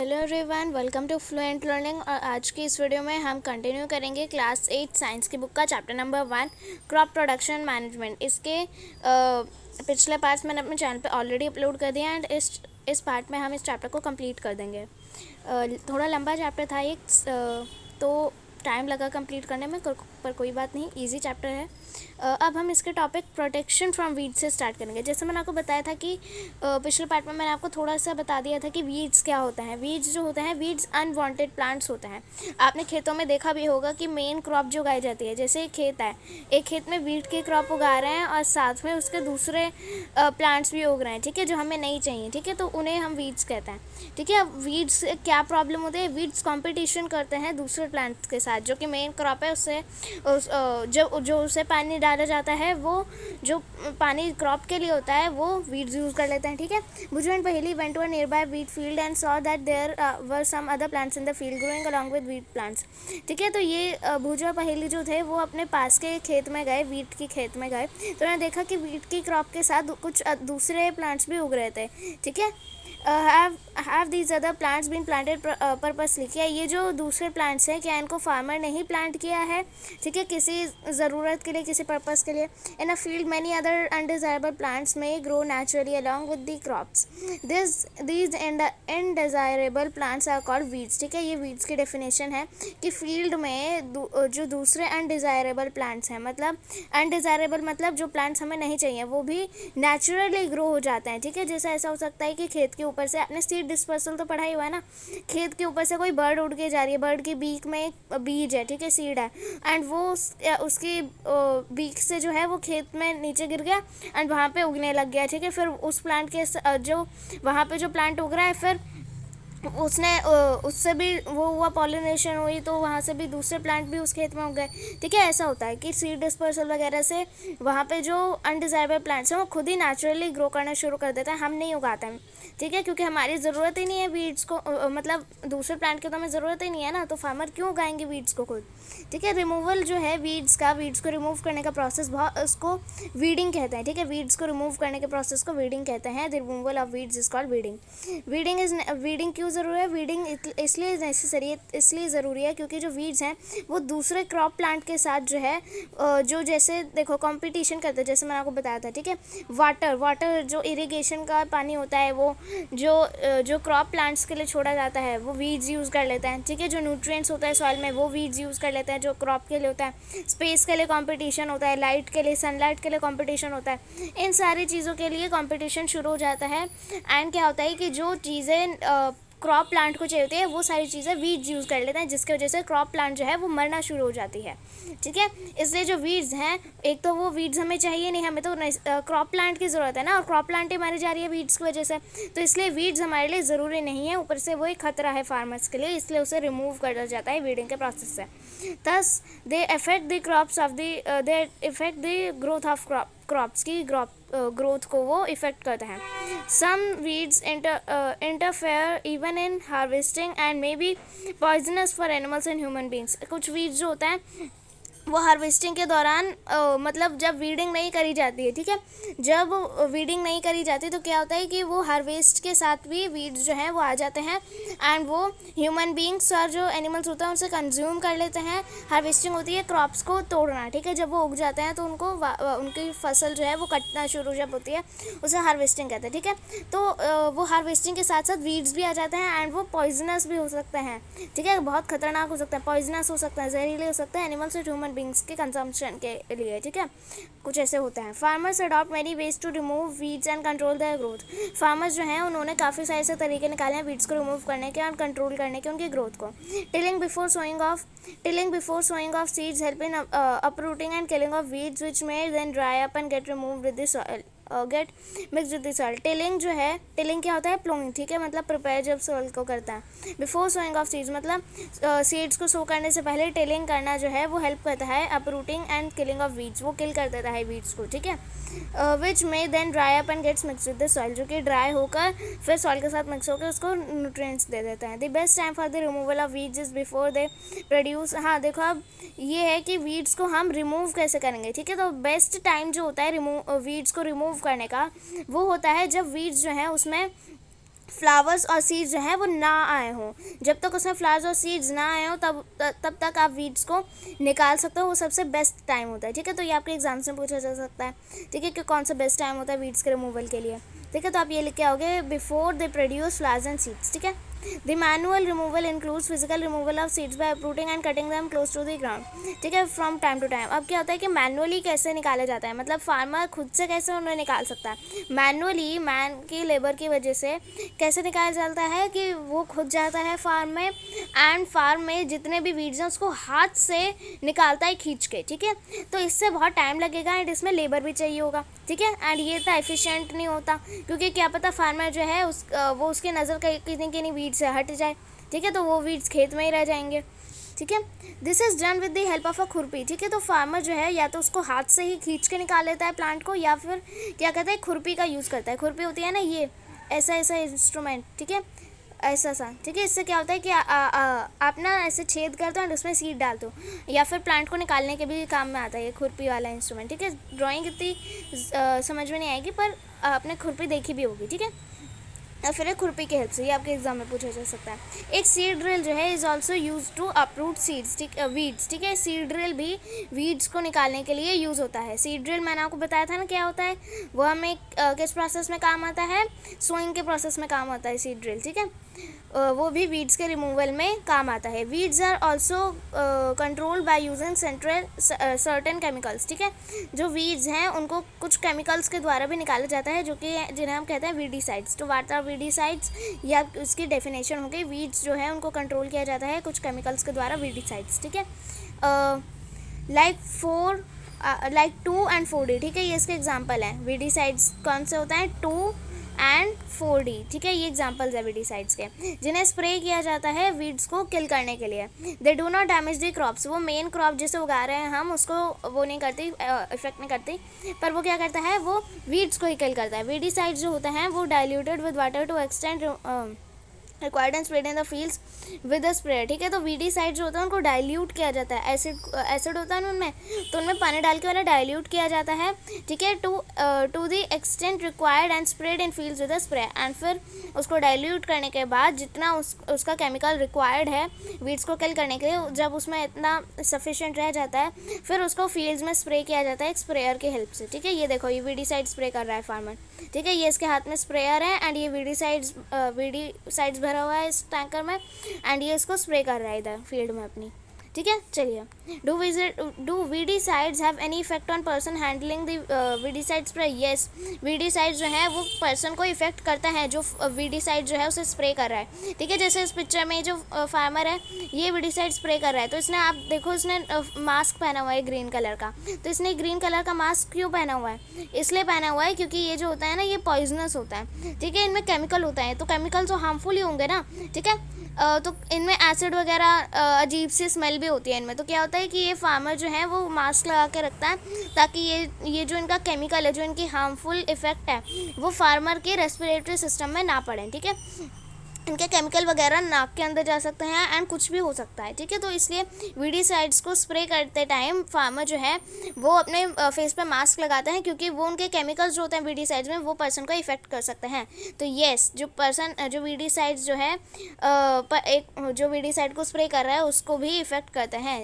Hello everyone, welcome to fluent learning. और आज की इस वीडियो में हम कंटिन्यू करेंगे क्लास 8 साइंस की बुक का chapter number 1 crop production management. इसके पिछले पार्ट्स मैंने अपने चैनल पे ऑलरेडी अपलोड कर दिया एंड इस पार्ट में हम इस चैप्टर को कंप्लीट कर देंगे। थोड़ा लंबा चैप्टर था ये, तो टाइम लगा कंप्लीट करने में, पर कोई बात नहीं, इजी चैप्टर है। अब हम इसके टॉपिक प्रोटेक्शन फ्रॉम वीड्स से स्टार्ट करेंगे। जैसे मैंने आपको बताया था कि पिछले पार्ट में मैंने आपको थोड़ा सा बता दिया था कि वीड्स क्या होता है। वीड्स जो होते हैं, वीड्स अनवांटेड प्लांट्स होते हैं। आपने खेतों में देखा भी होगा कि मेन क्रॉप जो उगाई जाती है, जैसे एक खेत है, एक खेत में वीट की क्रॉप उगा रहे हैं और साथ में उसके दूसरे प्लांट्स भी उग रहे हैं, ठीक है, जो हमें नहीं चाहिए, ठीक है, तो उन्हें हम वीड्स कहते हैं, ठीक है। वीड्स क्या प्रॉब्लम होती है, वीड्स कॉम्पिटिशन करते हैं दूसरे प्लांट्स के साथ, जो कि मेन क्रॉप है, उससे जो उसे पानी डाला जाता है, वो जो पानी क्रॉप के लिए होता है वो वीड्स यूज़ कर लेते हैं, ठीक है। Boojho and Paheli went to a nearby wheat field and saw that there were some other plants in the field growing along with wheat plants, ठीक है। तो ये भुजू और पहेली जो थे वो अपने पास के खेत में गए, वीट की खेत में गए, तो उन्होंने देखा कि वीट की क्रॉप के साथ कुछ दूसरे प्लांट्स भी उग रहे थे, ठीक है। Have these other plants been planted purposely, क्या ये जो दूसरे प्लांट्स हैं, क्या इनको फार्मर ने ही प्लांट किया है, ठीक है, किसी ज़रूरत के लिए, किसी पर्पस के लिए। In a field many other undesirable plants may grow naturally along with the crops, these undesirable plants are called weeds, ठीक है। ये वीड्स की डेफिनेशन है कि फील्ड में जो दूसरे अनडिजायरेबल प्लांट्स हैं, मतलब अनडिजायरेबल मतलब जो प्लांट्स हमें नहीं चाहिए, वो भी नेचुरली ग्रो हो जाते हैं, ठीक है। जैसे ऐसा हो सकता है कि खेत के ऊपर से, आपने सीड डिस्पर्सल तो पढ़ा ही हुआ है ना, खेत के ऊपर से कोई बर्ड उड़ के जा रही है, बर्ड की बीक में एक बीज है, ठीक है, सीड है, एंड वो उसकी बीक से जो है वो खेत में नीचे गिर गया एंड वहाँ पे उगने लग गया, ठीक है। फिर उस प्लांट के जो वहाँ पे जो प्लांट उग रहा है, फिर उसने उससे भी वो हुआ, पॉलिनेशन हुई, तो वहाँ से भी दूसरे प्लांट भी उस खेत में उग गए, ठीक है। ऐसा होता है कि सीड डिस्पर्सल वगैरह से वहाँ पे जो अनडिजायरेबल प्लांट्स हैं वो खुद ही नेचुरली ग्रो करना शुरू कर देते हैं, हम नहीं उगाते हैं, ठीक है, क्योंकि हमारी ज़रूरत ही नहीं है वीड्स को, मतलब दूसरे प्लांट की तो हमें ज़रूरत ही नहीं है ना, तो फार्मर क्यों उगाएंगे वीड्स को खुद, ठीक है। रिमूवल जो है वीड्स को रिमूव करने का प्रोसेस, बहुत उसको वीडिंग कहते हैं, ठीक है। वीड्स को रिमूव करने के प्रोसेस को वीडिंग कहते हैं। The removal of weeds is called weeding. Weeding क्यों ज़रूरी है? वीडिंग इसलिए नेसेसरी है, इसलिए ज़रूरी है क्योंकि जो वीड्स हैं वो दूसरे क्रॉप प्लांट के साथ जो है, जो जैसे देखो कंपटीशन करते हैं, जैसे मैंने आपको बताया था, ठीक है। वाटर जो इरिगेशन का पानी होता है, वो जो क्रॉप प्लांट्स के लिए छोड़ा जाता है, वो वीड्स यूज़ कर लेते हैं, ठीक है। जो न्यूट्रिएंट्स होता है सॉइल में, वो वीड्स यूज़ कर लेते हैं, जो क्रॉप के लिए होता है। स्पेस के लिए कंपटीशन होता है, लाइट के लिए, सनलाइट के लिए कंपटीशन होता है, इन सारी चीज़ों के लिए कंपटीशन शुरू हो जाता है। एंड क्या होता है कि जो चीज़ें क्रॉप प्लांट को चाहिए होती है, वो सारी चीज़ें वीड्स यूज़ कर लेते हैं, जिसकी वजह से क्रॉप प्लांट जो है वो मरना शुरू हो जाती है, ठीक है। इसलिए जो वीड्स हैं, एक तो वो वीड्स हमें चाहिए नहीं, हमें तो क्रॉप प्लांट की ज़रूरत है ना, और क्रॉप प्लांट ही मारी जा रही है वीड्स की वजह से, तो इसलिए वीड्स हमारे लिए ज़रूरी नहीं है, ऊपर से वो एक खतरा है फार्मर्स के लिए, इसलिए उसे रिमूव कर दिया जाता है वीडिंग के प्रोसेस से। Thus they affect the crops of they effect the growth of crops की ग्रोथ को वो इफ़ेक्ट करते हैं। Some weeds interfere even in harvesting and may be poisonous for animals and human beings. कुछ weeds जो होता है वो हार्वेस्टिंग के दौरान मतलब जब वीडिंग नहीं करी जाती है, ठीक है, जब वीडिंग नहीं करी जाती तो क्या होता है कि वो हार्वेस्ट के साथ भी वीड्स जो हैं वो आ जाते हैं एंड वो ह्यूमन बींग्स और जो एनिमल्स होते हैं उनसे कंज्यूम कर लेते हैं। हार्वेस्टिंग होती है क्रॉप्स को तोड़ना, ठीक है, जब वो उग जाते हैं तो उनको उनकी फसल जो है वो कटना शुरू जब होती है, उसे हार्वेस्टिंग कहते हैं, ठीक है। तो वो हार्वेस्टिंग के साथ साथ वीड्स भी आ जाते हैं एंड वो पॉइजनस भी हो सकते हैं, ठीक है, बहुत खतरनाक हो सकता है, पॉइजनस हो सकता है, जहरीले हो सकते हैं एनिमल्स और ह्यूमन बींग्स के कंजम्पशन के लिए, ठीक है, कुछ ऐसे होता है। Farmers adopt many ways to remove weeds and control their growth. Farmers जो हैं उन्होंने काफ़ी सारे ऐसे तरीके निकाले हैं वीड्स को रिमूव करने के और कंट्रोल करने के, उनकी ग्रोथ को। Tilling before sowing of seeds help in uprooting and killing of weeds which may then dry up and get removed with the soil get mix with the soil. Tilling जो है, tilling क्या होता है? Ploughing, ठीक है, मतलब prepare जब soil को करता है। बिफोर सोइंग ऑफ सीड्स मतलब सीड्स को सो करने से पहले टिलिंग करना जो है वो हेल्प करता है uprooting and killing of weeds, वो किल कर देता है वीड्स को, ठीक है। Which may then dry up and gets mix with the soil, जो कि ड्राई होकर फिर सॉइल के साथ मिक्स होकर उसको न्यूट्रिएंट्स दे देता है। The best time for the removal of weeds is before they produce. हाँ देखो, अब ये है कि वीड्स को हम रिमूव कैसे करेंगे, ठीक है। तो बेस्ट टाइम जो होता है वीड्स को रिमूव करने का, वो होता है जब वीड्स जो है उसमें फ्लावर्स और सीड्स जो हैं वो ना आए हों, जब तक उसमें फ्लावर्स और सीड्स ना आए हों तब तक आप वीड्स को निकाल सकते हो, वो सबसे बेस्ट टाइम होता है। ठीक है, तो ये आपके एग्जाम से पूछा जा सकता है। ठीक है, कि कौन सा बेस्ट टाइम होता है वीड्स के रिमूवल के लिए। ठीक है, तो आप ये लिख के आओगे before they produce flowers and seeds. ठीक है, the manual removal includes physical removal of seeds by uprooting and cutting them close to the ground. ठीक है, फ्रॉम टाइम टू टाइम। अब क्या होता है कि मैनुअली कैसे निकाला जाता है, मतलब फार्मर खुद से कैसे उन्हें निकाल सकता है। मैनुअली मैन की लेबर की वजह से कैसे निकाला जाता है कि वो खुद जाता है फार्म में एंड फार्म में जितने भी वीड्स हैं उसको हाथ से निकालता है खींच के। ठीक है, तो इससे बहुत टाइम लगेगा एंड इसमें लेबर भी चाहिए होगा। ठीक है, एंड ये इतना एफिशिएंट नहीं होता, क्योंकि क्या पता फार्मर जो है वो उसकी नज़र कितनी वीड्स से हट जाए। ठीक है, तो वो वीड्स खेत में ही रह जाएंगे। ठीक है, this is done with the help of a खुरपी। ठीक है, तो फार्मर जो है या तो उसको हाथ से ही खींच के निकाल लेता है प्लांट को, या फिर क्या कहते हैं खुरपी का यूज़ करता है। खुरपी होती है ना ये ऐसा इंस्ट्रूमेंट। ठीक है, ऐसा सा। ठीक है, इससे क्या होता है कि आप ना ऐसे छेद करते हो और उसमें सीड डालते हो, या फिर प्लांट को निकालने के भी काम में आता है ये खुरपी वाला इंस्ट्रूमेंट। ठीक है, ड्राइंग इतनी समझ में नहीं आएगी, पर आपने खुरपी देखी भी होगी। ठीक है, या फिर एक खुरपी की हेल्प से, ये आपके एग्जाम में पूछा जा सकता है। एक सीड ड्रिल जो है is also use to uproot seeds. ठीक वीड्स। ठीक है, सीड ड्रिल भी वीड्स को निकालने के लिए यूज़ होता है। सीड ड्रिल मैंने आपको बताया था ना क्या होता है, वो हमें किस प्रोसेस में काम आता है, सोइंग के प्रोसेस में काम आता है सीड ड्रिल। ठीक है, वो भी वीड्स के रिमूवल में काम आता है। Weeds are also controlled by using certain chemicals. ठीक है, जो वीड्स हैं उनको कुछ केमिकल्स के द्वारा भी निकाला जाता है, जो कि जिन्हें हम कहते हैं वीडीसाइड्स। तो व्हाट आर वीडीसाइड्स, या उसकी डेफिनेशन हो गई, वीड्स जो है उनको कंट्रोल किया जाता है कुछ केमिकल्स के द्वारा, वीडीसाइड्स। ठीक है, लाइक 2 and 4D। ठीक है, ये इसके एग्जाम्पल हैं। वीडीसाइड्स कौन से होता है, 2 and 4D। ठीक है, ये एग्जाम्पल्स है वीडीसाइड्स के, जिन्हें स्प्रे किया जाता है वीड्स को किल करने के लिए। They do not damage the crops. वो मेन क्रॉप जिसे उगा रहे हैं हम उसको वो नहीं करती, इफेक्ट नहीं करती, पर वो क्या करता है, वो वीड्स को ही किल करता है। वीडीसाइड्स जो होते हैं वो diluted with water to extend required and spread in the fields with the spray. ठीक है, तो वीडीसाइड जो होता है उनको डाइल्यूट किया जाता है, एसिड होता है ना उनमें, तो उनमें पानी डाल के वाला डाइल्यूट किया जाता है। ठीक है, to the extent required and spread in fields with the spray. And फिर उसको डाइल्यूट करने के बाद जितना उसका केमिकल रिक्वायर्ड है वीड्स को किल करने के लिए, जब उसमें इतना सफिशिएंट रह जाता है फिर उसको फील्ड्स में स्प्रे किया जाता है एक स्प्रेयर की हेल्प से। ठीक है, ये देखो ये वीडीसाइड स्प्रे कर रहा है फार्मर। ठीक है, ये इसके हाथ में स्प्रेयर है एंड ये वीडीसाइड्स भरा हुआ है इस टैंकर में एंड ये इसको स्प्रे कर रहा है इधर फील्ड में अपनी। ठीक है, चलिए, do weedicides have any effect on person handling the weedicide spray. Yes, weedicide जो है वो पर्सन को इफेक्ट करता है जो वीडीसाइड जो है उसे स्प्रे कर रहा है। ठीक है, जैसे इस पिक्चर में जो फार्मर है ये वीडीसाइड स्प्रे कर रहा है, तो इसने आप देखो इसने मास्क पहना हुआ है ग्रीन कलर का। तो इसने ग्रीन कलर का मास्क क्यों पहना हुआ है, इसलिए पहना हुआ है क्योंकि ये जो होता है ना ये पॉइजनस होता है। ठीक है, इनमें केमिकल होता है, तो केमिकल तो हार्मफुल ही होंगे ना। ठीक है, तो इनमें एसिड वगैरह अजीब सी स्मेल भी होती है इनमें। तो क्या होता है कि ये फार्मर जो है वो मास्क लगा के रखता है ताकि ये जो इनका केमिकल है, जो इनकी हार्मफुल इफेक्ट है, वो फार्मर के रेस्पिरेटरी सिस्टम में ना पड़े। ठीक है, इनके केमिकल वगैरह नाक के अंदर जा सकते हैं एंड कुछ भी हो सकता है। ठीक है, तो इसलिए वीडीसाइड्स को स्प्रे करते टाइम फार्मर जो है वो अपने फेस पे मास्क लगाते हैं, क्योंकि वो उनके केमिकल्स जो होते हैं वीडीसाइड्स में वो पर्सन को इफेक्ट कर सकते हैं। तो येस, जो वीडीसाइड्स जो है जो वीडीसाइड को स्प्रे कर रहा है उसको भी इफेक्ट करते हैं।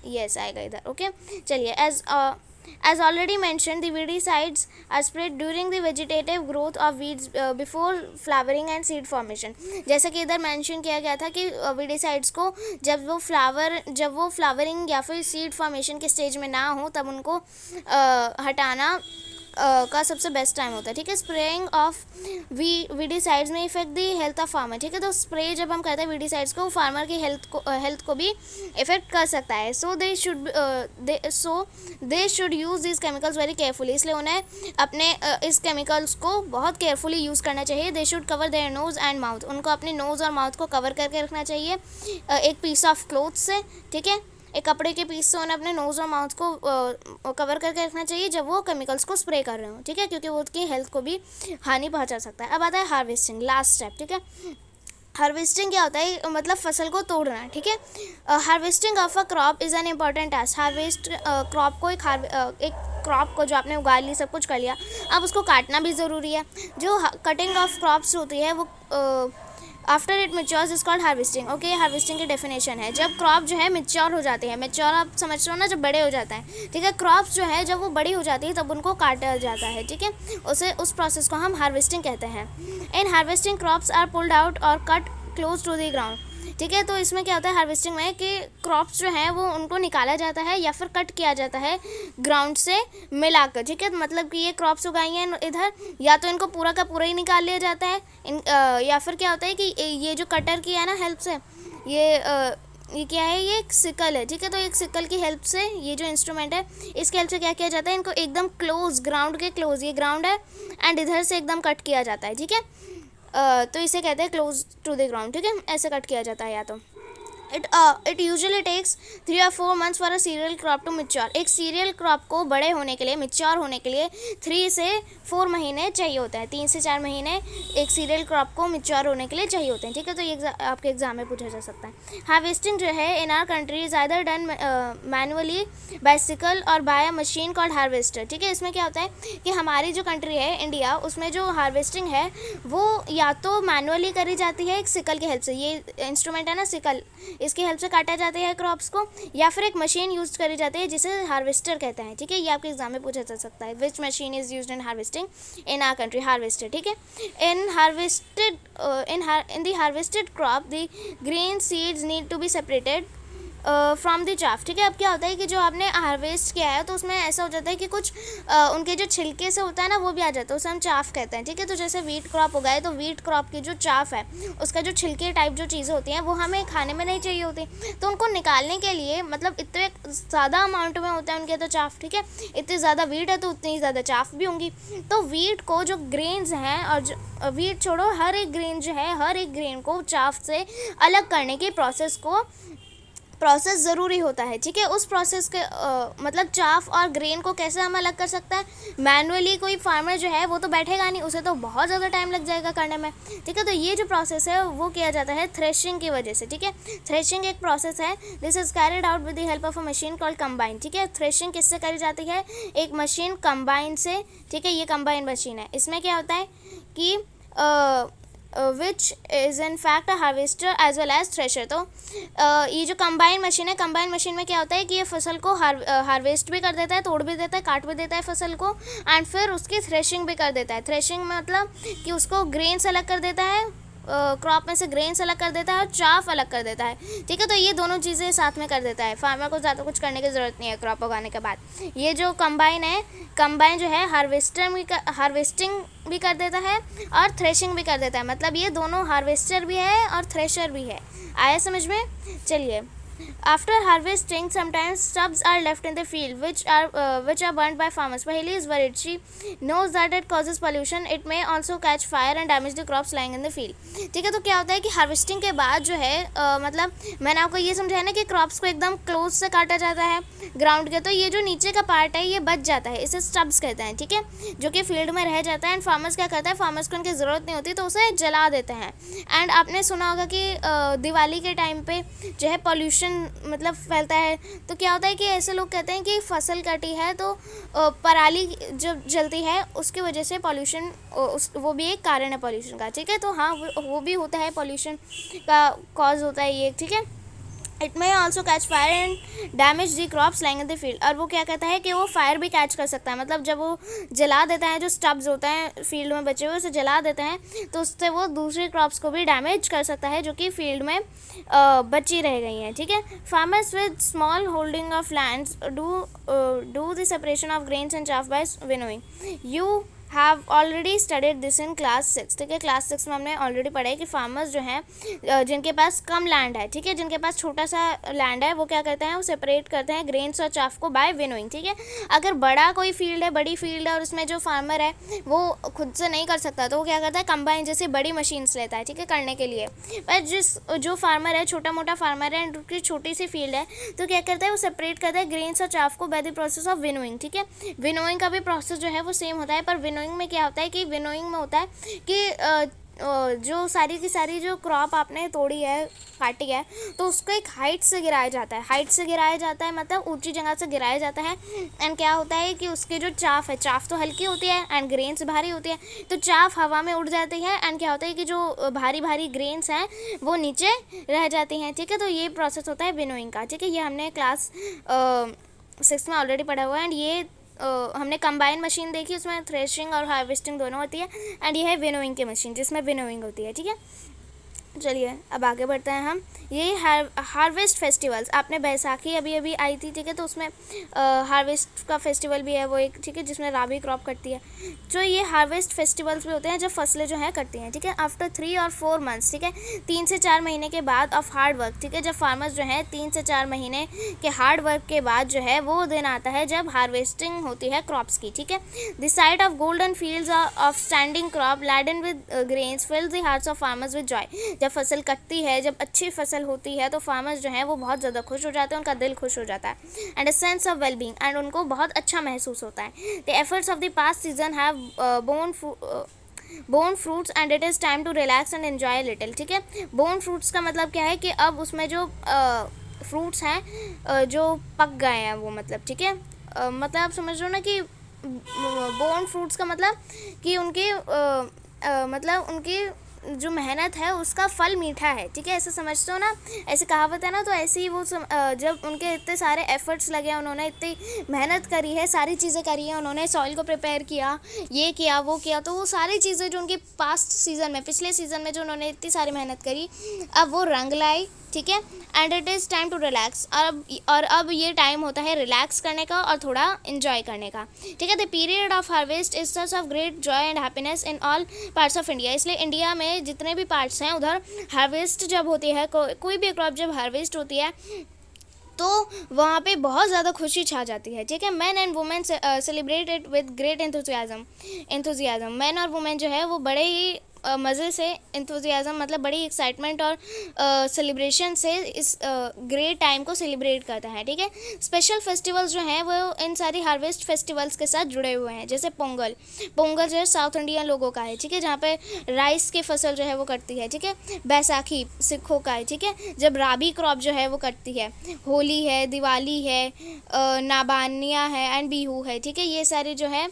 येस आएगा इधर। ओके, चलिए, As already mentioned, the weedicides are sprayed during the vegetative growth of weeds before flowering and seed formation। जैसे कि इधर मेंशन किया गया था कि weedicides को जब वो फ्लावरिंग या फिर सीड फॉर्मेशन के स्टेज में ना हो तब उनको हटाना का सबसे बेस्ट टाइम होता है। ठीक है, स्प्रेइंग ऑफ वीडीसाइड्स में effect the health of farmer. ठीक है, तो स्प्रे जब हम करते हैं वीडीसाइड्स को फार्मर की हेल्थ को भी इफेक्ट कर सकता है। So they should use this chemicals very carefully. इसलिए उन्हें अपने इस केमिकल्स को बहुत केयरफुली यूज़ करना चाहिए। They should cover their nose and mouth. उनको अपनी नोज़ और माउथ को कवर करके रखना चाहिए एक पीस ऑफ क्लोथ से। ठीक है, एक कपड़े के पीस से उन्हें अपने नोज़ और माउथ को कवर करके रखना चाहिए जब वो केमिकल्स को स्प्रे कर रहे हो। ठीक है, क्योंकि वो उसकी हेल्थ को भी हानि पहुंचा सकता है। अब आता है हार्वेस्टिंग, लास्ट स्टेप। ठीक है, हार्वेस्टिंग क्या होता है, मतलब फसल को तोड़ना। ठीक है, harvesting of a crop is an important task. Harvest crop को एक क्रॉप को जो आपने उगा ली, सब कुछ कर लिया, अब उसको काटना भी ज़रूरी है। जो कटिंग ऑफ क्रॉप्स होती है वो after it matures is called harvesting. Okay, harvesting की डेफिनेशन है जब क्रॉप जो है मेच्योर हो जाती है। मेच्योर आप समझ रहे हो ना, जब बड़े हो जाता है, ठीक है। क्रॉप्स जो है जब वो बड़ी हो जाती है तब उनको काटा जाता है, ठीक है। उस प्रोसेस को हम हार्वेस्टिंग कहते हैं। In harvesting crops are pulled out और cut close to the ground, ठीक है। तो इसमें क्या होता है हार्वेस्टिंग में कि क्रॉप्स जो हैं वो उनको निकाला जाता है या फिर कट किया जाता है ग्राउंड से मिलाकर, ठीक है। मतलब कि ये क्रॉप्स उगाई हैं इधर, या तो इनको पूरा का पूरा ही निकाल लिया जाता है या फिर क्या होता है कि ये जो कटर की है ना हेल्प से, ये क्या है, ये एक सिकल है, ठीक है। तो एक सिकल की हेल्प से, ये जो इंस्ट्रूमेंट है इसकी हेल्प से क्या किया जाता है, इनको एकदम क्लोज, ग्राउंड के क्लोज, ये ग्राउंड है एंड इधर से एकदम कट किया जाता है, ठीक है। तो इसे कहते हैं क्लोज टू द ग्राउंड, ठीक है। ऐसे कट किया जाता है। या तो it usually takes 3 or 4 months for a cereal crop to mature. एक सीरियल क्रॉप को बड़े होने के लिए, मैच्योर होने के लिए 3 से 4 महीने चाहिए होता है। 3 से 4 महीने एक सीरियल क्रॉप को मैच्योर होने के लिए चाहिए होते हैं, ठीक है। तो ये आपके एग्जाम में पूछा जा सकता है। हार्वेस्टिंग जो है in our country is either done manually by sickle और by a machine called harvester, ठीक है। इसमें क्या होता है कि हमारी जो कंट्री है इंडिया, उसमें जो हार्वेस्टिंग है वो या तो मैनुअली करी जाती है एक सिकल की हेल्प से, ये इंस्ट्रूमेंट है ना सिकल, इसकी हेल्प से काटा जाता है क्रॉप्स को, या फिर एक मशीन यूज करी जाती है जिसे हार्वेस्टर कहते हैं, ठीक है। ये आपके एग्जाम में पूछा जा सकता है। Which machine is used in harvesting in our country, harvester, ठीक है। In the harvested crop the green seeds need to be separated from the chaff, ठीक है। अब क्या होता है कि जो आपने हार्वेस्ट किया है तो उसमें ऐसा हो जाता है कि कुछ उनके जो छिलके से होता है ना वो भी आ जाता है, उसे हम चाफ कहते हैं, ठीक है। तो जैसे वीट क्रॉप उगाए तो वीट क्रॉप की जो चाफ है, उसका जो छिलके टाइप जो चीज़ें होती हैं वो हमें खाने में नहीं चाहिए होती, तो उनको निकालने के लिए, मतलब इतने ज़्यादा अमाउंट में होता है उनके तो चाफ, ठीक है। इतनी ज़्यादा वीट है तो उतनी ही ज़्यादा चाफ भी होंगी। तो वीट को जो ग्रेन्स हैं, और जो वीट छोड़ो, हर एक ग्रेन जो है, हर एक ग्रेन को चाफ से अलग करने की प्रोसेस ज़रूरी होता है, ठीक है। उस प्रोसेस के मतलब चाफ और ग्रेन को कैसे हम अलग कर सकते हैं, मैनुअली कोई फार्मर जो है वो तो बैठेगा नहीं, उसे तो बहुत ज़्यादा टाइम लग जाएगा करने में, ठीक है। तो ये जो प्रोसेस है वो किया जाता है थ्रेशिंग की वजह से, ठीक है। थ्रेशिंग एक प्रोसेस है, this is carried out with the help of a machine called combine, ठीक है। थ्रेशिंग किससे करी जाती है, एक मशीन कंबाइन से, ठीक है। ये कंबाइन मशीन है। इसमें क्या होता है कि which is in fact a harvester as well as thresher. तो ये जो कंबाइन मशीन है, कंबाइन मशीन में क्या होता है कि ये फसल को हार्वेस्ट भी कर देता है, तोड़ भी देता है, काट भी देता है फसल को, एंड फिर उसकी थ्रेशिंग भी कर देता है। थ्रेशिंग में मतलब कि उसको ग्रेन से अलग कर देता है, क्रॉप में से ग्रेन्स अलग कर देता है और चाफ अलग कर देता है, ठीक है। तो ये दोनों चीज़ें साथ में कर देता है, फार्मर को ज़्यादा कुछ करने की ज़रूरत नहीं है क्रॉप उगाने के बाद। ये जो कंबाइन है, कंबाइन जो है हार्वेस्टिंग भी कर देता है और थ्रेशिंग भी कर देता है, मतलब ये दोनों हार्वेस्टर भी है और थ्रेशर भी है। आया समझ में? चलिए, after harvesting sometimes stubs are left in the field which are burnt by farmers. Paheli is worried, she knows that it causes pollution, it may also catch fire and damage the crops lying in the field, ठीक है। तो क्या होता है कि harvesting के बाद जो है मतलब मैंने आपको ये समझाया ना कि क्रॉप्स को एकदम क्लोज से काटा जाता है ग्राउंड के, तो ये जो नीचे का पार्ट है ये बच जाता है, इसे स्टब्स कहते हैं, ठीक है, जो कि फील्ड में रह जाता है। एंड फार्मर्स क्या करता है, फार्मर्स को उनकी ज़रूरत नहीं होती तो उसे जला देते हैं। एंड आपने सुना होगा कि दिवाली के टाइम पे जो है पॉल्यूशन मतलब फैलता है, तो क्या होता है कि ऐसे लोग कहते हैं कि फसल कटी है तो पराली जो जलती है उसकी वजह से पॉल्यूशन, वो भी एक कारण है पॉल्यूशन का, ठीक है। तो हाँ, वो भी होता है, पॉल्यूशन का कॉज होता है ये, ठीक है। It may also catch fire and damage the crops lying in the field. और वो क्या कहता है कि वो फायर भी कैच कर सकता है, मतलब जब वो जला देता है, जो स्टब्स होते हैं फील्ड में बचे हुए उसे जला देते हैं, तो उससे वो दूसरी क्रॉप्स को भी डैमेज कर सकता है जो कि फील्ड में बची रह गई हैं, ठीक है। Farmers with small holding of lands do the separation of grains and chaff by winnowing. You have already studied this in class 6, ठीक है। क्लास 6 में हमने ऑलरेडी पढ़ा है कि फार्मर्स जो हैं जिनके पास कम लैंड है, ठीक है, जिनके पास छोटा सा लैंड है, वो क्या करते हैं, वो सेपरेट करते हैं ग्रेन्स और चाफ को बाय विनोइंग, ठीक है। अगर बड़ा कोई फील्ड है, बड़ी फील्ड है और उसमें जो फार्मर है वो खुद से नहीं कर सकता तो वो क्या करता है, कंबाइन जैसे बड़ी मशीन्स लेता है, ठीक है, करने के लिए। पर जो फार्मर है, छोटा मोटा फार्मर है एंड उसकी छोटी सी फील्ड है, तो क्या करता है, वो सेपरेट करता है ग्रेन्स और चाफ को by the process of winnowing, ठीक है। विनोइंग का भी प्रोसेस जो है वो सेम होता है, पर विनोइंग में क्या होता है कि विनोइंग में होता है कि जो सारी की सारी जो क्रॉप आपने तोड़ी है, काटी है, तो उसको एक हाइट से गिराया जाता है। हाइट से गिराया जाता है मतलब ऊंची जगह से गिराया जाता है। एंड क्या होता है कि उसके जो चाफ है, चाफ तो हल्की होती है एंड ग्रेन्स भारी होती है, तो चाफ हवा में उड़ जाती है एंड क्या होता है कि जो भारी भारी ग्रेन्स हैं वो नीचे रह जाती हैं। ठीक है, तो ये प्रोसेस होता है विनोइंग का। ठीक है, ये हमने क्लास 6 में ऑलरेडी पढ़ा हुआ है। एंड ये हमने कंबाइन मशीन देखी, उसमें थ्रेशिंग और हार्वेस्टिंग दोनों होती है। एंड ये है विनोइंग की मशीन जिसमें विनोइंग होती है। ठीक है, चलिए अब आगे बढ़ते हैं हम। ये हार्वेस्ट फेस्टिवल्स, आपने बैसाखी अभी अभी आई थी, ठीक है, तो उसमें हार्वेस्ट का फेस्टिवल भी है वो एक, ठीक है, जिसमें राबी क्रॉप कटती है। जो ये हार्वेस्ट फेस्टिवल्स भी होते हैं जब फसलें जो है कटती हैं। ठीक है, आफ्टर 3 और 4 मंथ्स, ठीक है, 3 से 4 महीने के बाद ऑफ हार्ड वर्क। ठीक है, जब फार्मर्स जो है 3 से 4 महीने के हार्ड वर्क के बाद जो है वो दिन आता है जब हार्वेस्टिंग होती है क्रॉप्स की। ठीक है, the site of golden fields of standing crop laden with grains फिल्स the hearts of farmers with Joy. जब फसल कटती है, जब अच्छी फसल होती है, तो फार्मर्स जो हैं वो बहुत ज़्यादा खुश हो जाते हैं, उनका दिल खुश हो जाता है। And a sense of wellbeing, and उनको बहुत अच्छा महसूस होता है। The efforts of the past season have borne fruits and it is time to relax and enjoy little. ठीक है, बोन फ्रूट्स का मतलब क्या है कि अब उसमें जो फ्रूट्स हैं जो पक गए हैं वो, मतलब, ठीक है, मतलब आप समझ रहे हो ना कि बोन फ्रूट्स का मतलब कि उनकी मतलब उनकी जो मेहनत है उसका फल मीठा है। ठीक है, ऐसे समझते हो ना, ऐसे कहावत है ना, तो ऐसे ही वो जब उनके इतने सारे एफर्ट्स लगे हैं, उन्होंने इतनी मेहनत करी है, सारी चीज़ें करी हैं, उन्होंने सॉइल को प्रिपेयर किया, ये किया वो किया, तो वो सारी चीज़ें जो उनकी पास्ट सीज़न में, पिछले सीज़न में जो उन्होंने इतनी सारी मेहनत करी, अब वो रंग लाई। ठीक है, and it is time to relax, अब ये टाइम होता है रिलैक्स करने का और थोड़ा इन्जॉय करने का। ठीक है, the period of harvest is such of great Joy and happiness in all parts of India. इसलिए इंडिया में जितने भी पार्ट्स हैं उधर हार्वेस्ट जब होती है, कोई भी क्रॉप जब हार्वेस्ट होती है तो वहाँ पे बहुत ज़्यादा खुशी छा जाती है। ठीक है, man and women celebrate it with great enthusiasm. Man और वुमेन जो है वो बड़े ही मज़े से, एंथुजियाज़म मतलब बड़ी एक्साइटमेंट और सेलिब्रेशन से इस ग्रेट टाइम को सेलिब्रेट करता है। ठीक है, स्पेशल फेस्टिवल्स जो हैं वो इन सारी हार्वेस्ट फेस्टिवल्स के साथ जुड़े हुए हैं। जैसे पोंगल जो है साउथ इंडियन लोगों का है। ठीक है, जहाँ पे राइस की फसल जो है वो कटती है। ठीक है, बैसाखी सिखों का है। ठीक है, जब राबी क्रॉप जो है वो कटती है। होली है, दिवाली है, नाबानिया है एंड बिहू है। ठीक है, ये सारे जो है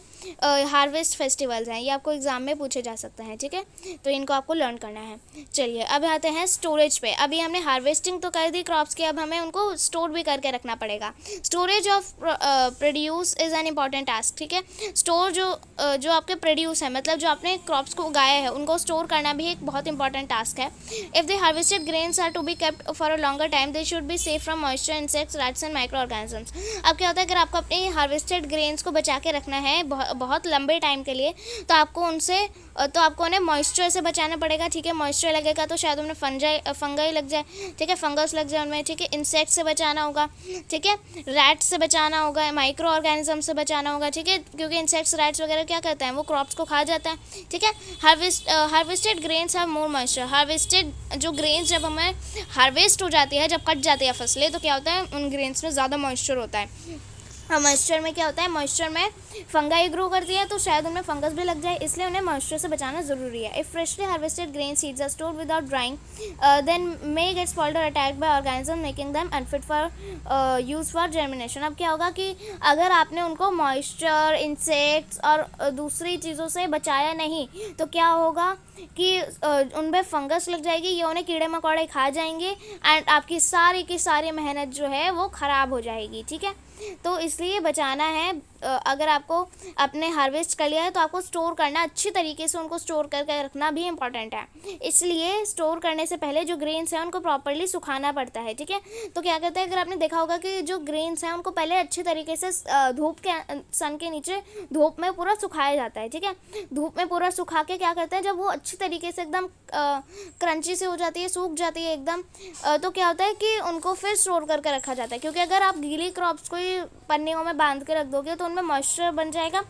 हार्वेस्ट फेस्टिवल्स हैं, ये आपको एग्जाम में पूछे जा सकते हैं। ठीक है, तो इनको आपको लर्न करना है। चलिए अब आते हैं स्टोरेज पे। अभी हमने हार्वेस्टिंग तो कर दी क्रॉप्स की, अब हमें उनको स्टोर भी करके रखना पड़ेगा। Storage of produce is an important task. ठीक है, स्टोर जो आपके प्रोड्यूस है, मतलब जो आपने क्रॉप्स को उगाया है, उनको स्टोर करना भी एक बहुत इंपॉर्टेंट टास्क है। If the harvested grains are to be kept for a longer time they should be safe from moisture, insects, rats and microorganisms. अब क्या होता है, अगर आपको अपने हार्वेस्टेड ग्रेन्स को बचा के रखना है बहुत लंबे टाइम के लिए, तो आपको उन्हें मॉइस्चर से बचाना पड़ेगा। ठीक है, मॉइस्चर लगेगा तो शायद उन्हें फंगाई लग जाए। ठीक है, फंगस लग जाए उनमें। ठीक है, इंसेक्ट से बचाना होगा। ठीक है, रैट्स से बचाना होगा, माइक्रो ऑर्गेनिज्म से बचाना होगा। ठीक है, क्योंकि इंसेक्ट्स, रैट्स वगैरह क्या करते हैं, वो क्रॉप्स को खा जाता है। ठीक है, harvested grains have more moisture. Harvested जो ग्रेन्स जब हमें हार्वेस्ट हो जाती है, जब कट जाती है फसलें, तो क्या होता है, उन ग्रेन्स में ज़्यादा मॉइस्चर होता है। मॉइस्चर में क्या होता है, मॉइस्चर में फंगाई ग्रो करती है, तो शायद उनमें फंगस भी लग जाए, इसलिए उन्हें मॉइस्चर से बचाना ज़रूरी है। If freshly harvested grain seeds are stored without drying then may get spoiled और attacked by organism making them unfit for use for germination. अब क्या होगा कि अगर आपने उनको मॉइस्चर, इंसेक्ट्स और दूसरी चीज़ों से बचाया नहीं, तो क्या होगा कि उनमें फंगस लग जाएगी, ये उन्हें कीड़े मकोड़े खा जाएंगे एंड आपकी सारी की सारी मेहनत जो है वो ख़राब हो जाएगी। ठीक है, तो इसलिए बचाना है। अगर आपको अपने हार्वेस्ट कर लिया है तो आपको स्टोर करना, अच्छी तरीके से उनको स्टोर करके रखना भी इम्पॉर्टेंट है। इसलिए स्टोर करने से पहले जो ग्रेन्स हैं उनको प्रॉपर्ली सुखाना पड़ता है। ठीक है, तो क्या कहते हैं, अगर आपने देखा होगा कि जो ग्रेन्स हैं उनको पहले अच्छी तरीके से धूप के, सन के नीचे धूप में पूरा सुखाया जाता है। ठीक है, धूप में पूरा सुखा के क्या करते हैं, जब वो अच्छी तरीके से एकदम क्रंची से हो जाती है, सूख जाती है एकदम, तो क्या होता है कि उनको फिर स्टोर करके रखा जाता है। क्योंकि अगर आप गीली क्रॉप्स को सी पन्नियों में बांध के रख दोगे तो उनमें मॉइस्चर बन जाएगा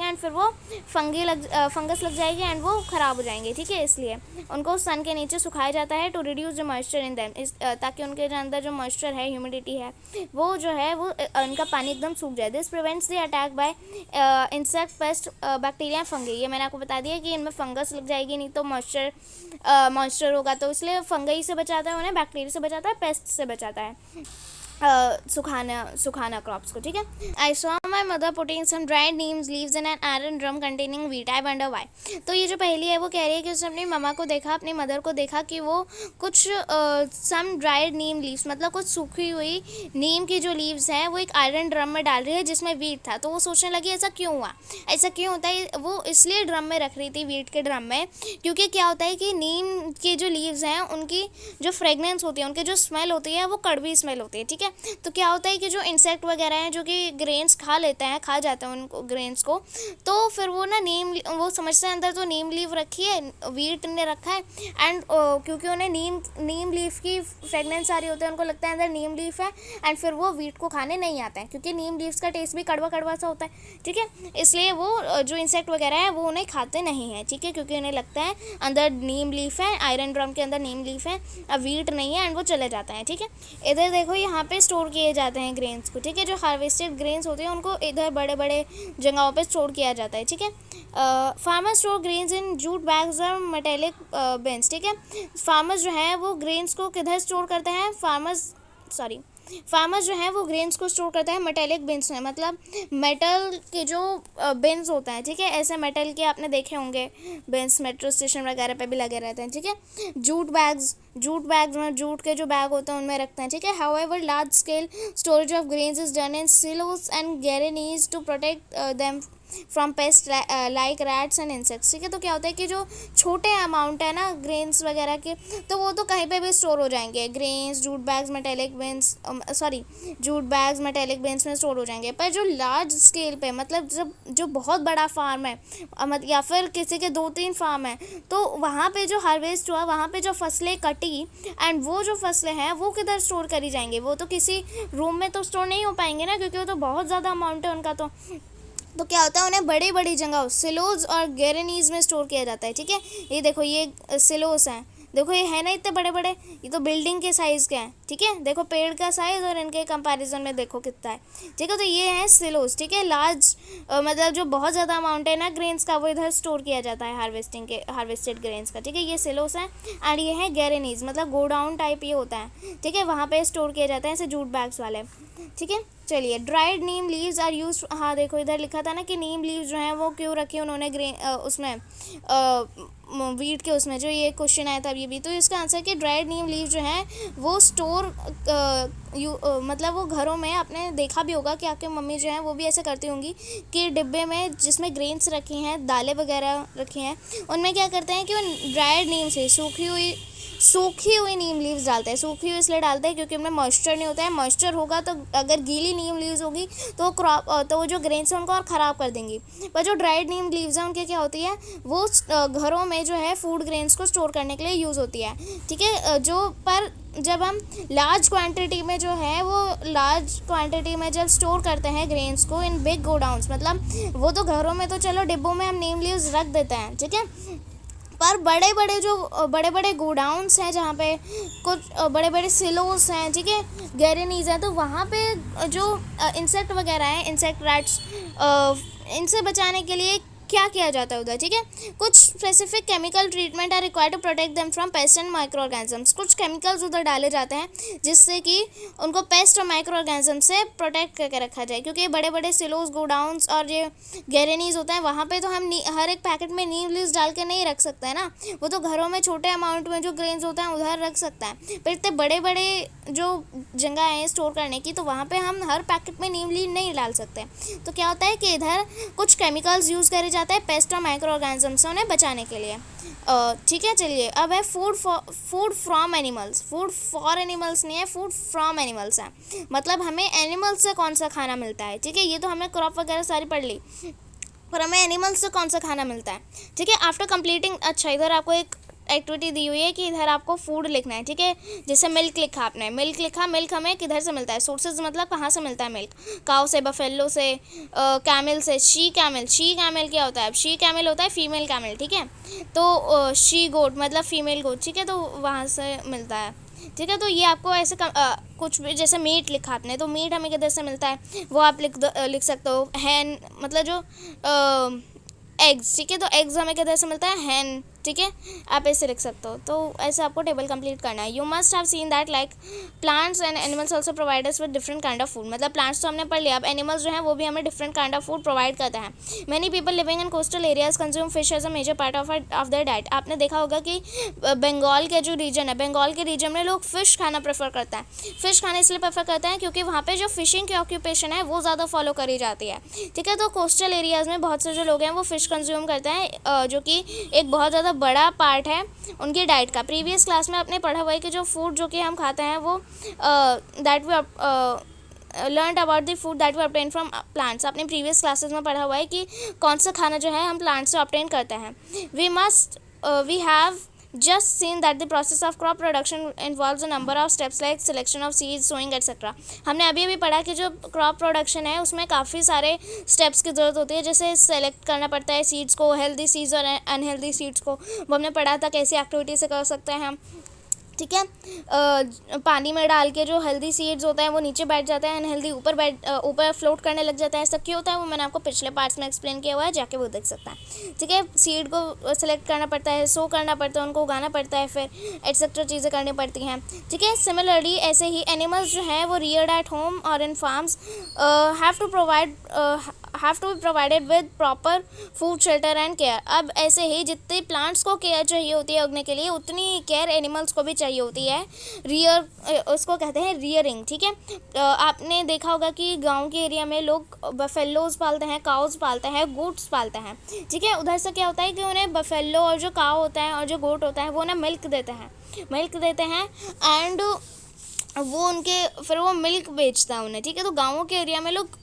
एंड फिर वो फंगस लग जाएगी एंड वो ख़राब हो जाएंगे, ठीक है। इसलिए उनको सन के नीचे सुखाया जाता है to reduce the moisture in them, ताकि उनके जो अंदर जो मॉइस्चर है, ह्यूमिडिटी है, वो जो है वो उनका पानी एकदम सूख जाए। This prevents the attack by insect, paste, bacteria, fungi. ये मैंने आपको बता दिया कि इनमें फंगस लग जाएगी नहीं तो मॉइस्चर होगा, तो इसलिए फंगई से बचाता है उन्हें, बैक्टीरिया से बचाता है, पेस्ट से बचाता है, सुखाना क्रॉप्स को, ठीक है। I saw my mother putting some dried neems leaves in an iron drum containing wheat, I wonder why. तो ये जो पहली है वो कह रही है कि उसने अपनी मम्मा को देखा, अपनी मदर को देखा कि वो कुछ सम ड्राइड नीम लीव्स, मतलब कुछ सूखी हुई नीम की जो लीव्स हैं वो एक आयरन ड्रम में डाल रही है जिसमें वीट था। तो वो सोचने लगी ऐसा क्यों हुआ, ऐसा क्यों होता है। वो इसलिए ड्रम में रख रही थी, वीट के ड्रम में, क्योंकि क्या होता है कि नीम की जो लीव्स हैं उनकी जो फ्रेगनेंस होती है, उनकी जो स्मेल होती है वो कड़वी स्मेल होती है, ठीक है। तो क्या होता है कि जो इंसेक्ट वगैरह हैं जो कि ग्रेन्स खा जाते हैं उनको ग्रेन्स को, तो फिर वो ना वो समझते हैं अंदर तो नीम लीव रखी है, वीट ने रखा है, एंड क्योंकि उन्हें नीम लीफ की फ्रेगनेंस आ रही होती है, उनको लगता है अंदर नीम लीफ है, एंड फिर वो वीट को खाने नहीं आता है क्योंकि नीम लीव्स का टेस्ट भी कड़वा कड़वा सा होता है, ठीक है। इसलिए वो जो इंसेक्ट वगैरह है वो उन्हें खाते नहीं हैं, ठीक है, क्योंकि उन्हें लगता है अंदर नीम लीफ है, आयरन ड्रम के अंदर नीम लीफ है, अब वीट नहीं है, एंड वो चले जाता है, ठीक है। इधर देखो यहाँ पे स्टोर किए जाते हैं ग्रेन्स को, ठीक है। जो हार्वेस्टेड ग्रेन्स होते हैं उनको इधर बड़े बड़े जगहों पे स्टोर किया जाता है, ठीक है। Farmers store grains in jute bags और मेटेलिक बिन्स, ठीक है। फार्मर्स जो है वो ग्रेन्स को किधर स्टोर करते हैं, फार्मर्स जो है वो ग्रेन्स को स्टोर करते हैं मेटेलिक बिन्स में, मतलब मेटल के जो बिन्स होते हैं, ठीक है। ऐसे मेटल के आपने देखे होंगे बिन्स, मेट्रो स्टेशन वगैरह पे भी लगे रहते हैं, ठीक है। जूट बैग्स में जूट के जो बैग होते हैं उनमें रखते हैं, ठीक है। However large scale storage of grains is done in silos and granaries to protect them from pest like rats and insects, ठीक है। तो क्या होता है कि जो छोटे अमाउंट है ना ग्रेन्स वगैरह के, तो वो तो कहीं पे भी स्टोर हो जाएंगे, grains, jute bags, metallic beans में स्टोर हो जाएंगे। पर जो लार्ज स्केल पे, मतलब जब जो बहुत बड़ा फार्म है या फिर किसी के 2-3 फार्म है, तो वहाँ पे जो हार्वेस्ट हुआ, वहाँ पे जो फसलें कटी, एंड वो जो फसलें हैं वो किधर स्टोर करी जाएंगी, वो तो किसी रूम में तो स्टोर नहीं हो पाएंगे ना, क्योंकि वो तो बहुत ज़्यादा अमाउंट है उनका। तो क्या होता है, उन्हें बड़ी बड़ी जगह सिलोज और गैरेनीज में स्टोर किया जाता है, ठीक है। ये देखो ये सिलोस हैं, देखो ये है ना इतने बड़े बड़े, ये तो बिल्डिंग के साइज़ के हैं, ठीक है। देखो पेड़ का साइज़ और इनके कंपैरिजन में देखो कितना है, ठीक है। तो ये है सिलोस, ठीक है। लार्ज मतलब जो बहुत ज़्यादा अमाउंट है ना ग्रेन्स का, वो इधर स्टोर किया जाता है हार्वेस्टेड ग्रेन्स का, ठीक है। ये सिलोस है, एंड ये है गैरेनीज, मतलब गोडाउन टाइप ये होता है, ठीक है। वहाँ पे स्टोर किए जाते हैं ऐसे जूट बैग्स वाले, ठीक है। चलिए, dried neem leaves are use, हाँ देखो इधर लिखा था ना कि नीम लीव्स जो हैं वो क्यों रखी उन्होंने उसमें वीट के उसमें, जो ये क्वेश्चन आया था अभी भी, तो इसका आंसर कि ड्राइड नीम लीव जो है वो स्टोर मतलब वो घरों में आपने देखा भी होगा कि आपके मम्मी जो है वो भी ऐसे करती होंगी कि डिब्बे में जिसमें ग्रेन्स रखी हैं, दालें वगैरह रखी हैं, उनमें क्या करते हैं कि वो ड्राइड नीम से सूखी हुई नीम लीव्स डालते हैं। सूखी हुई इसलिए डालते हैं क्योंकि उनमें मॉइस्चर नहीं होता है, मॉइस्चर होगा तो अगर गीली नीम लीव्स होगी तो वो जो ग्रेन्स हैं उनको और ख़राब कर देंगी। पर जो ड्राइड नीम लीव्स हैं उनकी क्या होती है, वो घरों में जो है फूड ग्रेन्स को स्टोर करने के लिए यूज़ होती है, ठीक है। पर जब हम लार्ज क्वांटिटी में जब स्टोर करते हैं ग्रेन्स को इन बिग गोडाउन्स, मतलब वो तो घरों में तो चलो डिब्बों में हम नीम लीव्स रख देते हैं, ठीक है। पर बड़े बड़े गोडाउन्स हैं जहाँ पे कुछ बड़े बड़े सिलोस हैं, ठीक है, गैरेनीज हैं, तो वहाँ पे जो इंसेक्ट वगैरह हैं, इंसेक्ट रैट्स, इनसे बचाने के लिए क्या किया जाता है उधर, ठीक है। कुछ specific chemical treatment are required to protect them from pest and microorganisms. कुछ केमिकल्स उधर डाले जाते हैं जिससे कि उनको पेस्ट और माइक्रो ऑर्गेनिज्म से प्रोटेक्ट करके रखा जाए, क्योंकि बड़े बड़े सिलोस, गोडाउन्स और ये गैरेनीज होते हैं, वहाँ पे तो हम हर एक पैकेट में नीम लीव्स डाल के नहीं रख सकते हैं ना, वो तो घरों में छोटे अमाउंट में जो ग्रेन्स होते हैं उधर रख सकते हैं। पर इतने बड़े बड़े जो जगह है स्टोर करने की, तो वहाँ पे हम हर पैकेट में नीम लीव नहीं डाल सकते। तो क्या होता है कि इधर कुछ केमिकल्स यूज़ करे जाते हैं पेस्ट और माइक्रो ऑर्गेनिज्म से उन्हें बचाने के लिए, ठीक है। चलिए, अब है food from animals. Food for animals नहीं है, फूड फ्रॉम एनिमल्स है, मतलब हमें एनिमल्स से कौन सा खाना मिलता है, ठीक है। ये तो हमने क्रॉप वगैरह सारी पढ़ ली, पर हमें एनिमल्स से कौन सा खाना मिलता है, ठीक है। आफ्टर कंप्लीटिंग, अच्छा इधर आपको एक एक्टिविटी दी हुई है कि इधर आपको फूड लिखना है, ठीक है। जैसे मिल्क लिखा आपने, मिल्क लिखा, मिल्क हमें किधर से मिलता है, सोर्सेज मतलब कहाँ से मिलता है मिल्क, काउ से, बफेलो से, कैमल से। शी कैमल, शी कैमल क्या होता है, अब शी कैमल होता है फीमेल कैमल, ठीक है। तो शी गोट मतलब फीमेल गोट, ठीक है, तो वहाँ से मिलता है, ठीक है। तो ये आपको ऐसे कुछ भी, जैसे मीट लिखा आपने, तो मीट हमें किधर से मिलता है वो आप लिख सकते हो। हैन मतलब जो एग्स, ठीक है, तो एग्स हमें किधर से मिलता है, हैन, ठीक है, आप ऐसे लिख सकते हो। तो ऐसे आपको टेबल कंप्लीट करना है। You must have seen that like plants and animals also provide us with different kind of food, मतलब प्लांट्स तो हमने पढ़ लिया, अब एनिमल्स जो हैं वो भी हमें different kind of food provide करते हैं। Many people living in coastal areas consume fish as a major part of their diet. आपने देखा होगा कि बंगाल के जो रीजन है, बंगाल के रीजन में लोग फिश खाना प्रेफर करते हैं। फिश खाना इसलिए प्रेफर करते हैं क्योंकि वहाँ पे जो फिशिंग की ऑक्यूपेशन है वो ज़्यादा फॉलो करी जाती है, ठीक है। तो कोस्टल एरियाज़ में बहुत से जो लोग हैं वो फिश कंज्यूम करते हैं, जो कि एक बहुत ज़्यादा बड़ा पार्ट है उनकी डाइट का। प्रीवियस क्लास में आपने पढ़ा हुआ है कि जो फूड जो कि हम खाते हैं वो that we learn about the food that we obtain from plants. आपने प्रीवियस क्लासेस में पढ़ा हुआ है कि कौन सा खाना जो है हम प्लांट से ऑब्टेन करते हैं। We have just seen that the process of crop production involves a number of steps like selection of seeds, sowing etc. हमने अभी पढ़ा कि जो क्रॉप प्रोडक्शन है उसमें काफ़ी सारे स्टेप्स की ज़रूरत होती है, जैसे सेलेक्ट करना पड़ता है सीड्स को, हेल्दी सीड्स और अनहेल्दी सीड्स को, वो हमने पढ़ा था कैसी एक्टिविटी से कर सकते हैं हम, ठीक है। पानी में डाल के जो हेल्दी सीड्स होता है वो नीचे बैठ जाता है, अनहेल्दी ऊपर फ्लोट करने लग जाता है। ऐसा क्यों होता है वो मैंने आपको पिछले पार्ट्स में एक्सप्लेन किया हुआ है, जाके वो देख सकता है, ठीक है। सीड को सेलेक्ट करना पड़ता है, सो करना पड़ता है, उनको उगाना पड़ता है, फिर एटसेट्रा चीज़ें करनी पड़ती हैं, ठीक है। सिमिलरली ऐसे ही एनिमल्स जो हैं वो रियर्ड एट होम और in farms have to be provided with proper food, shelter and care. अब ऐसे ही जितने प्लांट्स को केयर चाहिए होती है उगने के लिए, उतनी केयर एनिमल्स को भी चाहिए होती है। उसको कहते हैं रियरिंग, ठीक है। आपने देखा होगा कि गांव के एरिया में लोग बफेलोज पालते हैं, काउज पालते हैं, गोट्स पालते हैं, ठीक है। उधर से क्या होता है कि उन्हें बफेलो और जो काउ होता है और जो गोट होता है वो ना मिल्क देते हैं एंड वो मिल्क बेचता है उन्हें, ठीक है। तो गाँवों के एरिया में लोग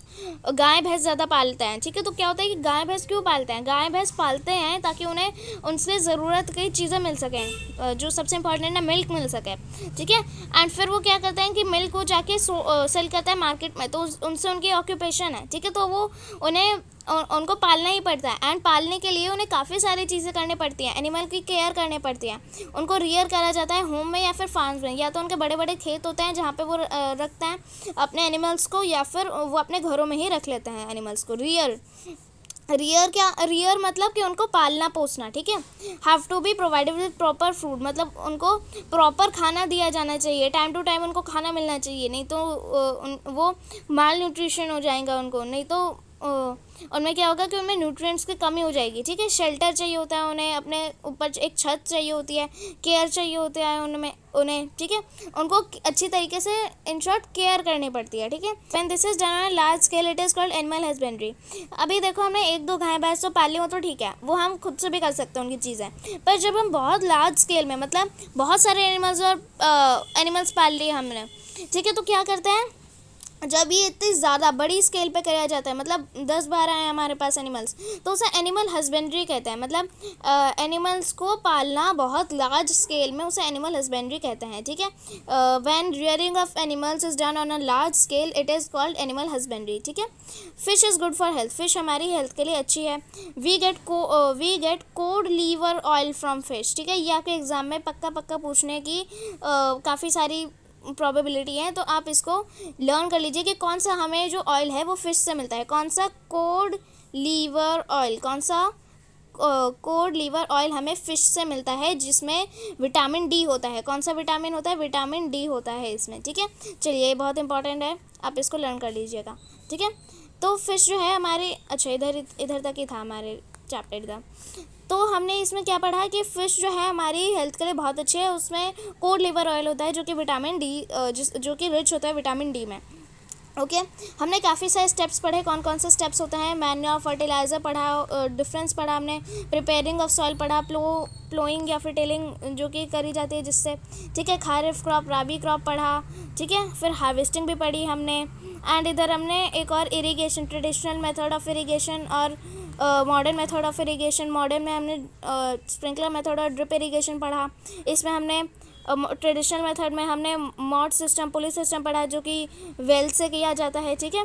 गाय भैंस ज़्यादा पालते हैं, ठीक है। तो क्या होता है कि गाय भैंस क्यों पालते हैं, गाय भैंस पालते हैं ताकि उन्हें उनसे ज़रूरत की चीज़ें मिल सकें, जो सबसे इम्पॉर्टेंट है मिल्क मिल सके, ठीक है। एंड फिर वो क्या करते हैं कि मिल्क को जाके सेल करता है मार्केट में, तो उनसे उनकी ऑक्यूपेशन है, ठीक है। तो वो उनको पालना ही पड़ता है एंड पालने के लिए उन्हें काफ़ी सारी चीज़ें करनी पड़ती हैं, एनिमल की केयर करनी पड़ती है। उनको रियर करा जाता है होम में या फिर फार्म्स में, या तो उनके बड़े बड़े खेत होते हैं जहाँ पे वो रखते हैं अपने एनिमल्स को, या फिर वो अपने घरों में ही रख लेते हैं एनिमल्स को। रियर मतलब कि उनको पालना पोसना, ठीक है। Have to be provided with proper food, मतलब उनको प्रॉपर खाना दिया जाना चाहिए, टाइम टू टाइम उनको खाना मिलना चाहिए, नहीं तो वो माल न्यूट्रिशन हो जाएगा उनको, नहीं तो उनमें क्या होगा कि उनमें न्यूट्रिएंट्स की कमी हो जाएगी, ठीक है। शेल्टर चाहिए होता है उन्हें, अपने ऊपर एक छत चाहिए होती है, केयर चाहिए होता है उन्हें, ठीक है। उनको अच्छी तरीके से इन शॉर्ट केयर करनी पड़ती है, ठीक है। When this is done on large scale it is called animal husbandry. अभी देखो हमने 1-2 गाय भैंस तो पाली हो तो ठीक है, वो हम खुद से भी कर सकते हैं उनकी चीज़ें, पर जब हम बहुत लार्ज स्केल में मतलब बहुत सारे एनिमल्स पाल लिए हमने, ठीक है, तो क्या करते हैं जब ये इतनी ज़्यादा बड़ी स्केल पे कराया जाता है, मतलब 10-12 हैं हमारे पास एनिमल्स, तो उसे एनिमल हस्बेंड्री कहते हैं। मतलब एनिमल्स को पालना बहुत लार्ज स्केल में उसे एनिमल हस्बेंड्री कहते हैं, ठीक है। When rearing of animals is done on a large scale it is called animal husbandry, ठीक है। Fish is good for health, fish हमारी हेल्थ के लिए अच्छी है। We get cod liver oil from fish, ठीक है। ये आपके एग्ज़ाम में पक्का पूछने की काफ़ी सारी प्रोबेबिलिटी है, तो आप इसको लर्न कर लीजिए कि कौन सा हमें जो ऑयल है वो फिश से मिलता है, कौन सा कोड लीवर ऑयल हमें फ़िश से मिलता है, जिसमें विटामिन डी होता है। कौन सा विटामिन होता है, विटामिन डी होता है इसमें, ठीक है। चलिए ये बहुत इंपॉर्टेंट है, आप इसको लर्न कर लीजिएगा, ठीक है। तो फिश जो है हमारे, अच्छा इधर तक ही था हमारे चैप्टर का। तो हमने इसमें क्या पढ़ा कि फ़िश जो है हमारी हेल्थ के लिए बहुत अच्छी है, उसमें कोड लिवर ऑयल होता है जो कि विटामिन डी जो कि रिच होता है विटामिन डी में, ओके। हमने काफ़ी सारे स्टेप्स पढ़े, कौन कौन से स्टेप्स होते हैं, मैन्योर, फर्टिलाइज़र पढ़ा, डिफरेंस पढ़ा हमने, प्रिपेयरिंग ऑफ सॉइल पढ़ा, प्लोइंग या फिर टेलिंग जो कि करी जाती है जिससे, ठीक है। खारिफ क्रॉप, राबी क्रॉप पढ़ा, ठीक है। फिर हार्वेस्टिंग भी पढ़ी हमने, एंड इधर हमने एक और irrigation, traditional method of irrigation और modern method of irrigation, modern में हमने स्प्रिंकलर मेथड और ड्रिप इरिगेशन पढ़ा। इसमें हमने ट्रेडिशनल मेथड में हमने मॉड सिस्टम, पुली सिस्टम पढ़ा जो कि वेल से किया जाता है, ठीक है।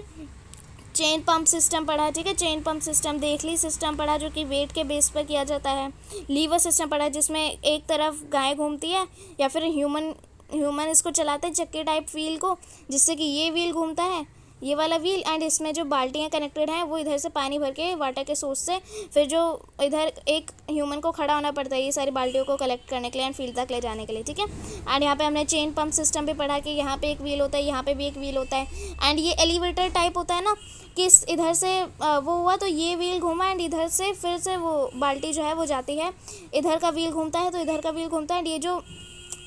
चेन पंप सिस्टम पढ़ा, ठीक है, चेन पंप सिस्टम। देखली सिस्टम पढ़ा जो कि वेट के बेस पर किया जाता है। लीवर सिस्टम पढ़ा जिसमें एक तरफ गाय घूमती है या फिर ह्यूमन इसको चलाते हैं चक्के टाइप व्हील को, जिससे कि ये व्हील घूमता है, ये वाला व्हील, एंड इसमें जो बाल्टियाँ कनेक्टेड हैं वो इधर से पानी भर के वाटर के सोर्स से, फिर जो इधर एक ह्यूमन को खड़ा होना पड़ता है ये सारी बाल्टियों को कलेक्ट करने के लिए एंड फील्ड तक ले जाने के लिए, ठीक है। एंड यहाँ पे हमने चेन पंप सिस्टम भी पढ़ा कि यहाँ पे एक व्हील होता है, यहाँ पे भी एक व्हील होता है, एंड ये एलिवेटर टाइप होता है ना कि इधर से वो हुआ तो ये व्हील घूमा एंड इधर से फिर से वो बाल्टी जो है वो जाती है, इधर का व्हील घूमता है तो इधर का व्हील घूमता है। एंड ये जो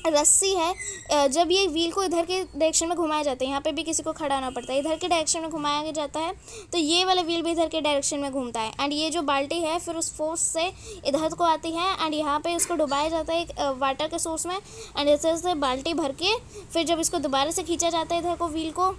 रस्सी है, जब ये व्हील को इधर के डायरेक्शन में घुमाया जाता है, यहाँ पे भी किसी को खड़ा होना पड़ता है, इधर के डायरेक्शन में घुमाया जाता है तो ये वाला व्हील भी इधर के डायरेक्शन में घूमता है। एंड ये जो बाल्टी है फिर उस फोर्स से इधर को आती है एंड यहाँ पे इसको डुबाया जाता है एक वाटर के सोर्स में, एंड इधर से बाल्टी भर के फिर जब इसको दोबारा से खींचा जाता है इधर को व्हील को,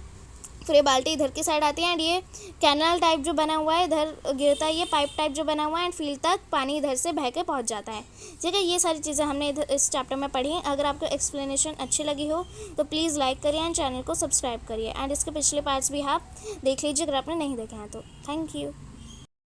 फिर ये बाल्टी इधर की साइड आती है एंड ये कैनल टाइप जो बना हुआ है इधर गिरता है, ये पाइप टाइप जो बना हुआ है एंड फील्ड तक पानी इधर से बह के पहुंच जाता है, ठीक है। ये सारी चीज़ें हमने इधर इस चैप्टर में पढ़ी हैं। अगर आपको एक्सप्लेनेशन अच्छी लगी हो तो प्लीज़ लाइक करिए एंड चैनल को सब्सक्राइब करिए, एंड इसके पिछले पार्ट्स भी आप देख लीजिए अगर आपने नहीं देखे हैं तो। Thank you.